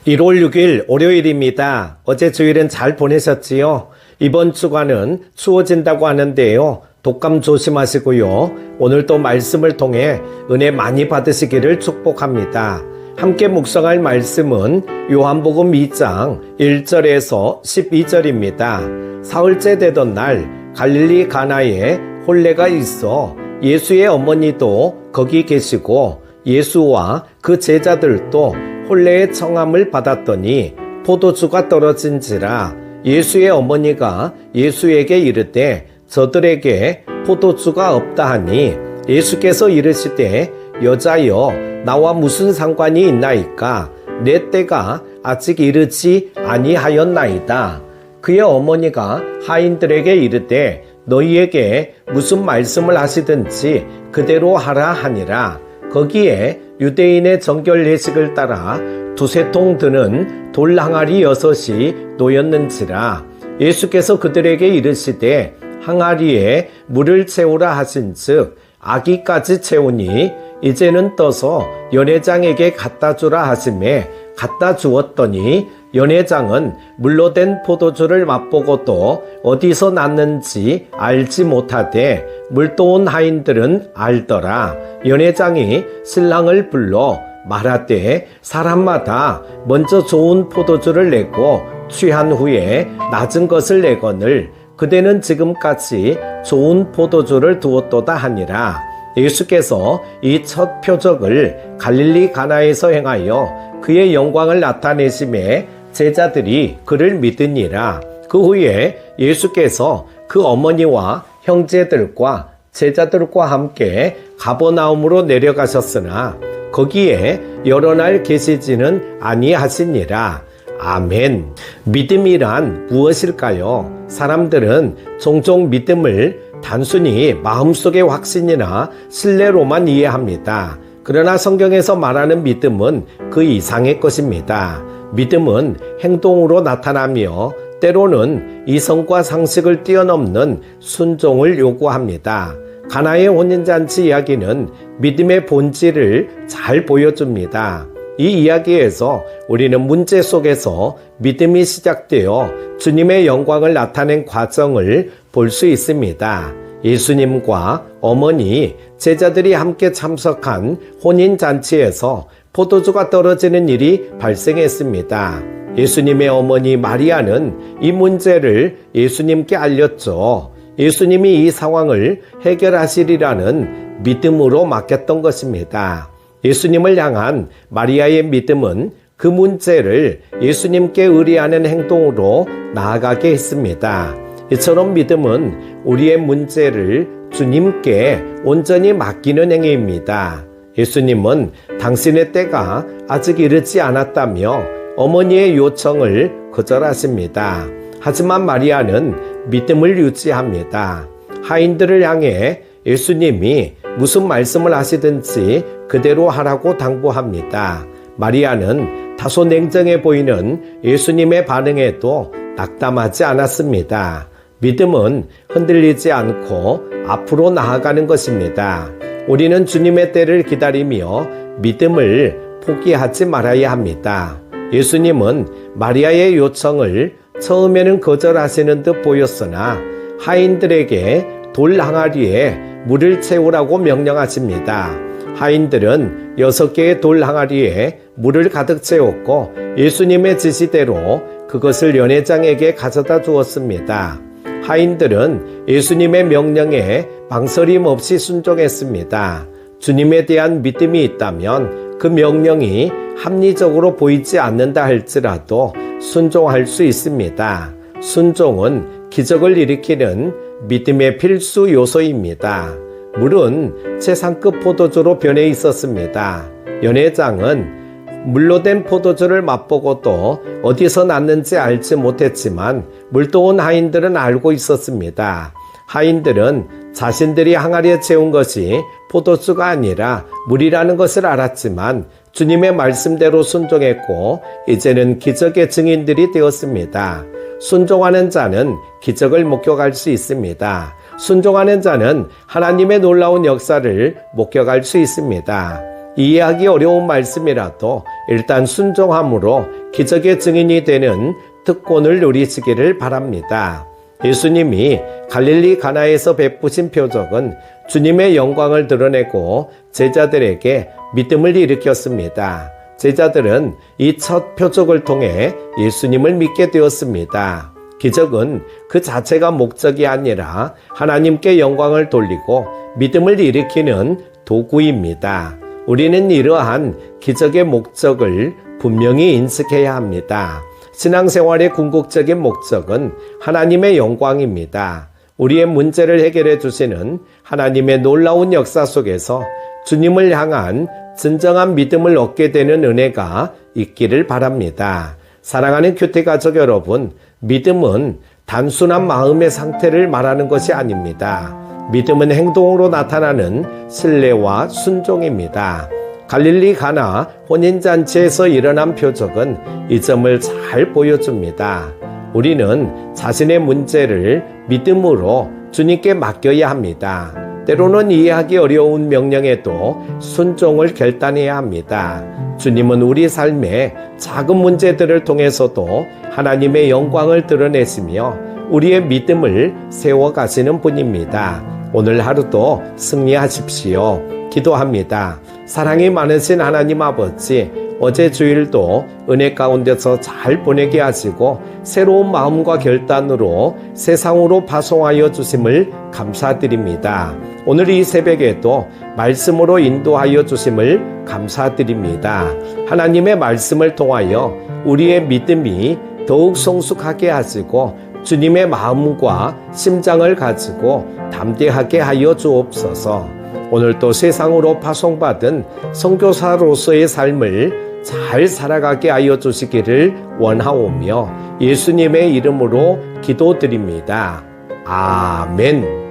1월 6일 월요일입니다. 어제 주일은 잘 보내셨지요? 이번 주간은 추워진다고 하는데요. 독감 조심하시고요. 오늘 또 말씀을 통해 은혜 많이 받으시기를 축복합니다. 함께 묵상할 말씀은 요한복음 2장 1절에서 12절입니다. 사흘째 되던 날 갈릴리 가나에 혼례가 있어 예수의 어머니도 거기 계시고 예수와 그 제자들도 혼례의 청함을 받았더니 포도주가 떨어진지라 예수의 어머니가 예수에게 이르되 저들에게 포도주가 없다 하니 예수께서 이르시되 여자여 나와 무슨 상관이 있나이까 내 때가 아직 이르지 아니하였나이다. 그의 어머니가 하인들에게 이르되 너희에게 무슨 말씀을 하시든지 그대로 하라 하니라. 거기에 유대인의 정결 예식을 따라 두세 통 드는 돌 항아리 6이 놓였는지라. 예수께서 그들에게 이르시되 항아리에 물을 채우라 하신즉 아기까지 채우니 이제는 떠서 연회장에게 갖다 주라 하시매 갖다 주었더니 연회장은 물로 된 포도주를 맛보고도 어디서 났는지 알지 못하되 물도온 하인들은 알더라. 연회장이 신랑을 불러 말하되 사람마다 먼저 좋은 포도주를 내고 취한 후에 낮은 것을 내거늘 그대는 지금까지 좋은 포도주를 두었도다 하니라. 예수께서 이 첫 표적을 갈릴리 가나에서 행하여 그의 영광을 나타내심에 제자들이 그를 믿으니라. 그 후에 예수께서 그 어머니와 형제들과 제자들과 함께 가버나움으로 내려가셨으나 거기에 여러 날 계시지는 아니하시니라. 아멘. 믿음이란 무엇일까요? 사람들은 종종 믿음을 단순히 마음속의 확신이나 신뢰로만 이해합니다. 그러나 성경에서 말하는 믿음은 그 이상의 것입니다. 믿음은 행동으로 나타나며 때로는 이성과 상식을 뛰어넘는 순종을 요구합니다. 가나의 혼인잔치 이야기는 믿음의 본질을 잘 보여줍니다. 이 이야기에서 우리는 문제 속에서 믿음이 시작되어 주님의 영광을 나타낸 과정을 볼 수 있습니다. 예수님과 어머니, 제자들이 함께 참석한 혼인잔치에서 포도주가 떨어지는 일이 발생했습니다. 예수님의 어머니 마리아는 이 문제를 예수님께 알렸죠. 예수님이 이 상황을 해결하시리라는 믿음으로 맡겼던 것입니다. 예수님을 향한 마리아의 믿음은 그 문제를 예수님께 의뢰하는 행동으로 나아가게 했습니다. 이처럼 믿음은 우리의 문제를 주님께 온전히 맡기는 행위입니다. 예수님은 당신의 때가 아직 이르지 않았다며 어머니의 요청을 거절하십니다. 하지만 마리아는 믿음을 유지합니다. 하인들을 향해 예수님이 무슨 말씀을 하시든지 그대로 하라고 당부합니다. 마리아는 다소 냉정해 보이는 예수님의 반응에도 낙담하지 않았습니다. 믿음은 흔들리지 않고 앞으로 나아가는 것입니다. 우리는 주님의 때를 기다리며 믿음을 포기하지 말아야 합니다. 예수님은 마리아의 요청을 처음에는 거절하시는 듯 보였으나 하인들에게 돌 항아리에 물을 채우라고 명령하십니다. 하인들은 6개의 돌 항아리에 물을 가득 채웠고 예수님의 지시대로 그것을 연회장에게 가져다 주었습니다. 하인들은 예수님의 명령에 망설임 없이 순종했습니다. 주님에 대한 믿음이 있다면 그 명령이 합리적으로 보이지 않는다 할지라도 순종할 수 있습니다. 순종은 기적을 일으키는 믿음의 필수 요소입니다. 물은 최상급 포도주로 변해 있었습니다. 연회장은 물로 된 포도주를 맛보고도 어디서 났는지 알지 못했지만 물도온 하인들은 알고 있었습니다. 하인들은 자신들이 항아리에 채운 것이 포도주가 아니라 물이라는 것을 알았지만 주님의 말씀대로 순종했고 이제는 기적의 증인들이 되었습니다. 순종하는 자는 기적을 목격할 수 있습니다. 순종하는 자는 하나님의 놀라운 역사를 목격할 수 있습니다. 이해하기 어려운 말씀이라도 일단 순종함으로 기적의 증인이 되는 특권을 누리시기를 바랍니다. 예수님이 갈릴리 가나에서 베푸신 표적은 주님의 영광을 드러내고 제자들에게 믿음을 일으켰습니다. 제자들은 이 첫 표적을 통해 예수님을 믿게 되었습니다. 기적은 그 자체가 목적이 아니라 하나님께 영광을 돌리고 믿음을 일으키는 도구입니다. 우리는 이러한 기적의 목적을 분명히 인식해야 합니다. 신앙생활의 궁극적인 목적은 하나님의 영광입니다. 우리의 문제를 해결해 주시는 하나님의 놀라운 역사 속에서 주님을 향한 진정한 믿음을 얻게 되는 은혜가 있기를 바랍니다. 사랑하는 큐티 가족 여러분, 믿음은 단순한 마음의 상태를 말하는 것이 아닙니다. 믿음은 행동으로 나타나는 신뢰와 순종입니다. 갈릴리 가나 혼인잔치에서 일어난 표적은 이 점을 잘 보여줍니다. 우리는 자신의 문제를 믿음으로 주님께 맡겨야 합니다. 때로는 이해하기 어려운 명령에도 순종을 결단해야 합니다. 주님은 우리 삶의 작은 문제들을 통해서도 하나님의 영광을 드러내시며 우리의 믿음을 세워가시는 분입니다. 오늘 하루도 승리하십시오. 기도합니다. 사랑이 많으신 하나님 아버지, 어제 주일도 은혜 가운데서 잘 보내게 하시고 새로운 마음과 결단으로 세상으로 파송하여 주심을 감사드립니다. 오늘 이 새벽에도 말씀으로 인도하여 주심을 감사드립니다. 하나님의 말씀을 통하여 우리의 믿음이 더욱 성숙하게 하시고 주님의 마음과 심장을 가지고 담대하게 하여 주옵소서. 오늘도 세상으로 파송받은 선교사로서의 삶을 잘 살아가게 하여 주시기를 원하오며 예수님의 이름으로 기도드립니다. 아멘.